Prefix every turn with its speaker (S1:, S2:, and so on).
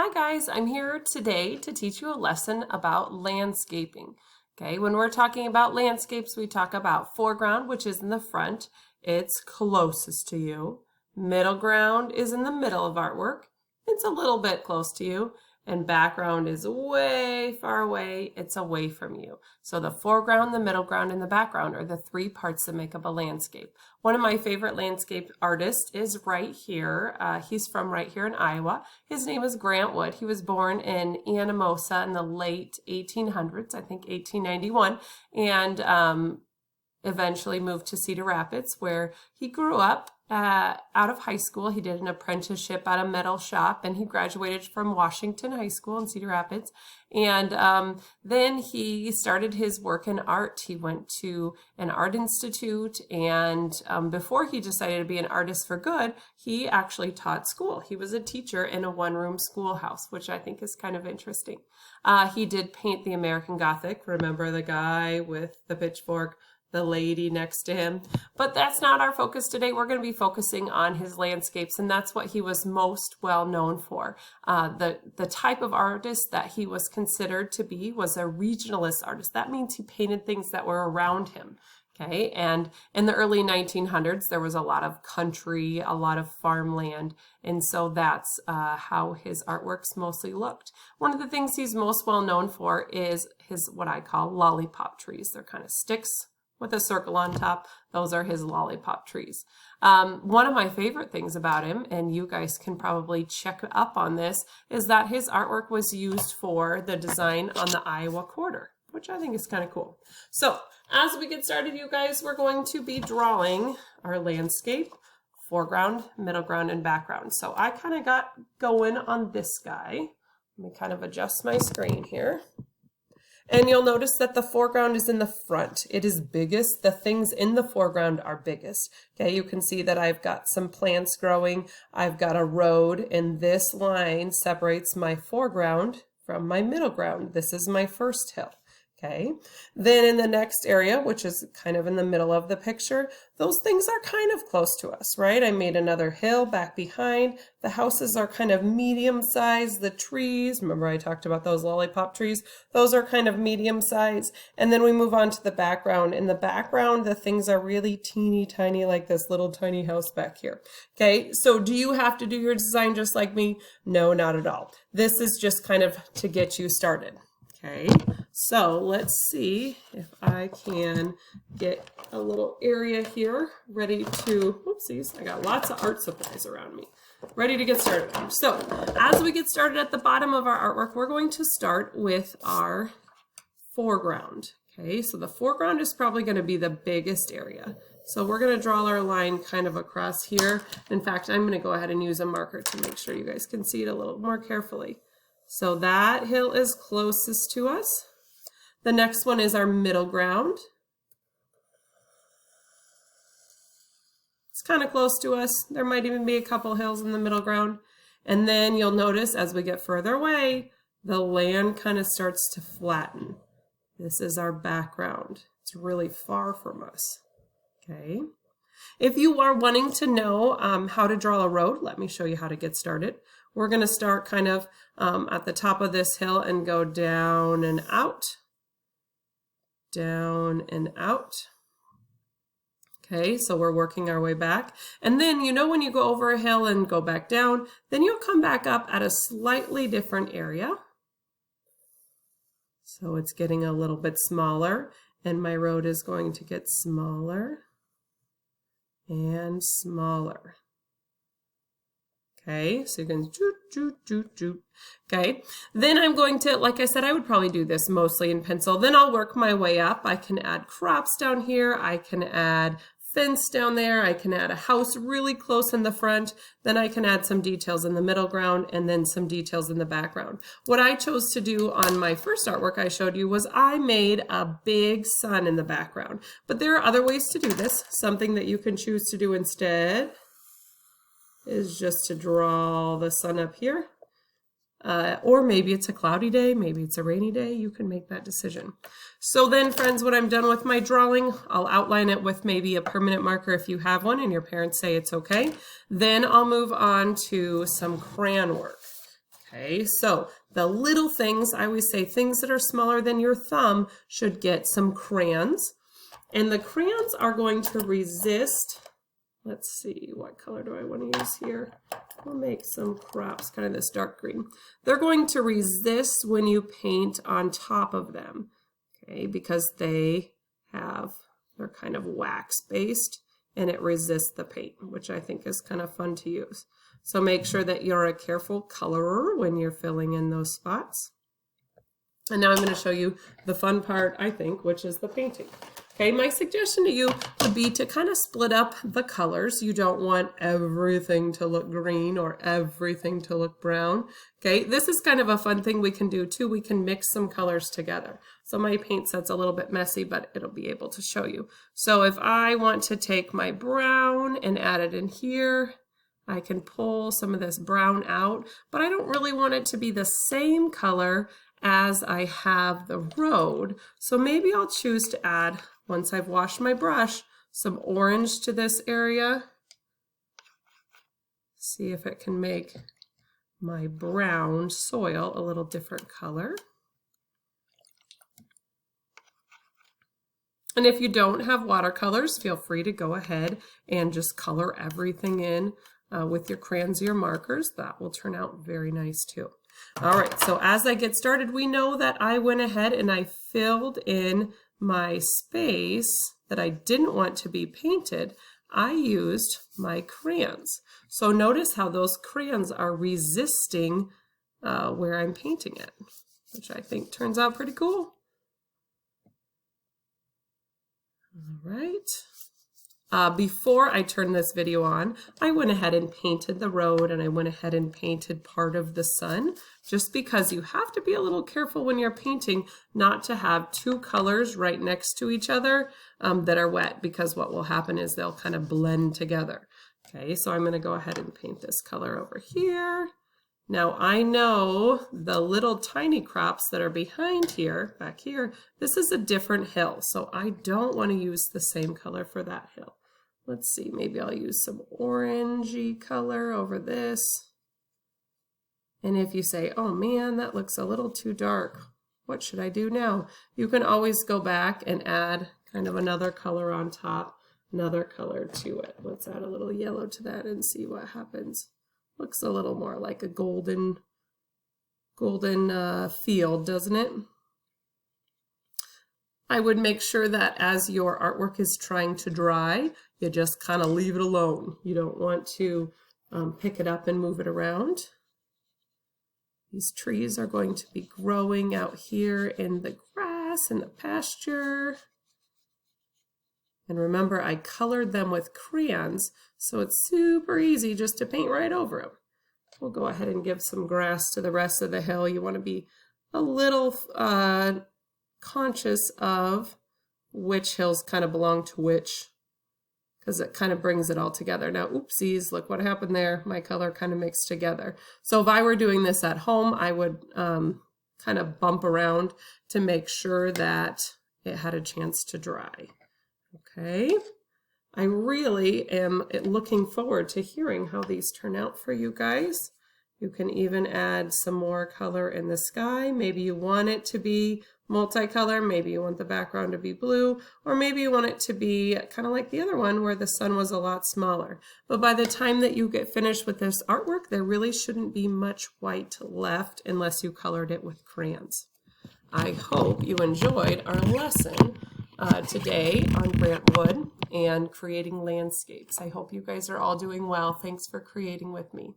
S1: Hi guys, I'm here today to teach you a lesson about landscaping. Okay, when we're talking about landscapes, we talk about foreground, which is in the front. It's closest to you. Middle ground is in the middle of artwork. It's a little bit close to you. And background is way far away. It's away from you. So the foreground, the middle ground, and the background are the three parts that make up a landscape. One of my favorite landscape artists is right here. He's from right here in Iowa. His name is Grant Wood. He was born in Anamosa in the late 1800s, I think 1891, and eventually moved to Cedar Rapids, where he grew up. Out of high school, he did an apprenticeship at a metal shop, and he graduated from Washington High School in Cedar Rapids. And then he started his work in art. He went to an art institute, and before he decided to be an artist for good, he actually taught school. He was a teacher in a one-room schoolhouse, which I think is kind of interesting. He did paint the American Gothic. Remember the guy with the pitchfork? The lady next to him. But that's not our focus today. We're going to be focusing on his landscapes, and that's what he was most well known for. The type of artist that he was considered to be was a regionalist artist. That means he painted things that were around him. Okay, and in the early 1900s, there was a lot of country, a lot of farmland, and so that's how his artworks mostly looked. One of the things he's most well known for is his what I call lollipop trees. They're kind of sticks with a circle on top. Those are his lollipop trees. One of my favorite things about him, and you guys can probably check up on this, is that his artwork was used for the design on the Iowa Quarter, which I think is kind of cool. So as we get started, you guys, we're going to be drawing our landscape, foreground, middle ground, and background. So I kind of got going on this guy. Let me kind of adjust my screen here. And you'll notice that the foreground is in the front. It is biggest. The things in the foreground are biggest. Okay, you can see that I've got some plants growing. I've got a road, and this line separates my foreground from my middle ground. This is my first hill. Okay, then in the next area, which is kind of in the middle of the picture, those things are kind of close to us, right? I made another hill back behind. The houses are kind of medium size. The trees, remember I talked about those lollipop trees? Those are kind of medium size. And then we move on to the background. In the background, the things are really teeny tiny, like this little tiny house back here. Okay, so do you have to do your design just like me? No, not at all. This is just kind of to get you started. Okay, so let's see if I can get a little area here ready to, whoopsies, I got lots of art supplies around me, ready to get started. So as we get started at the bottom of our artwork, we're going to start with our foreground. Okay, so the foreground is probably going to be the biggest area. So we're going to draw our line kind of across here. In fact, I'm going to go ahead and use a marker to make sure you guys can see it a little more carefully. So that hill is closest to us. The next one is our middle ground. It's kind of close to us. There might even be a couple hills in the middle ground. And then you'll notice as we get further away, the land kind of starts to flatten. This is our background. It's really far from us. Okay. If you are wanting to know how to draw a road, let me show you how to get started. We're going to start kind of at the top of this hill and go down and out, down and out. Okay, so we're working our way back. And then, you know, when you go over a hill and go back down, then you'll come back up at a slightly different area. So it's getting a little bit smaller, and my road is going to get smaller and smaller. Okay, so you can joot, joot, joot, joot. Okay, then I'm going to, like I said, I would probably do this mostly in pencil. Then I'll work my way up. I can add crops down here. I can add fence down there. I can add a house really close in the front. Then I can add some details in the middle ground and then some details in the background. What I chose to do on my first artwork I showed you was I made a big sun in the background. But there are other ways to do this. Something that you can choose to do instead is just to draw the sun up here. Or maybe it's a cloudy day, maybe it's a rainy day. You can make that decision. So then, friends, when I'm done with my drawing, I'll outline it with maybe a permanent marker if you have one and your parents say it's okay. Then I'll move on to some crayon work. Okay, so the little things, I always say things that are smaller than your thumb should get some crayons. And the crayons are going to resist, let's see, what color do I want to use here? We'll make some crops, kind of this dark green. They're going to resist when you paint on top of them, okay, because they're kind of wax-based and it resists the paint, which I think is kind of fun to use. So make sure that you're a careful colorer when you're filling in those spots. And now I'm going to show you the fun part, I think, which is the painting. Okay, my suggestion to you would be to kind of split up the colors. You don't want everything to look green or everything to look brown. Okay, this is kind of a fun thing we can do too. We can mix some colors together. So my paint set's a little bit messy, but it'll be able to show you. So if I want to take my brown and add it in here, I can pull some of this brown out, but I don't really want it to be the same color as I have the road. So maybe I'll choose to add, once I've washed my brush, some orange to this area. See if it can make my brown soil a little different color. And if you don't have watercolors, feel free to go ahead and just color everything in with your crayons or your markers. That will turn out very nice too. All right, so as I get started, we know that I went ahead and I filled in my space that I didn't want to be painted. I used my crayons. So notice how those crayons are resisting where I'm painting it, which I think turns out pretty cool. All right. Before I turned this video on, I went ahead and painted the road and I went ahead and painted part of the sun, just because you have to be a little careful when you're painting not to have two colors right next to each other that are wet, because what will happen is they'll kind of blend together. Okay, so I'm going to go ahead and paint this color over here. Now I know the little tiny crops that are behind here, back here, this is a different hill, so I don't want to use the same color for that hill. Let's see, maybe I'll use some orangey color over this. And if you say, oh man, that looks a little too dark, what should I do now? You can always go back and add kind of another color on top, another color to it. Let's add a little yellow to that and see what happens. Looks a little more like a golden field, doesn't it? I would make sure that as your artwork is trying to dry, you just kind of leave it alone. You don't want to pick it up and move it around. These trees are going to be growing out here in the grass and the pasture. And remember, I colored them with crayons, so it's super easy just to paint right over them. We'll go ahead and give some grass to the rest of the hill. You want to be a little conscious of which hills kind of belong to which, because it kind of brings it all together. Now, oopsies, look what happened there. My color kind of mixed together. So if I were doing this at home, I would kind of bump around to make sure that it had a chance to dry. Okay, I really am looking forward to hearing how these turn out for you guys. You can even add some more color in the sky. Maybe you want it to be multicolor, maybe you want the background to be blue, or maybe you want it to be kind of like the other one where the sun was a lot smaller. But by the time that you get finished with this artwork, there really shouldn't be much white left unless you colored it with crayons. I hope you enjoyed our lesson today on Grant Wood and creating landscapes. I hope you guys are all doing well. Thanks for creating with me.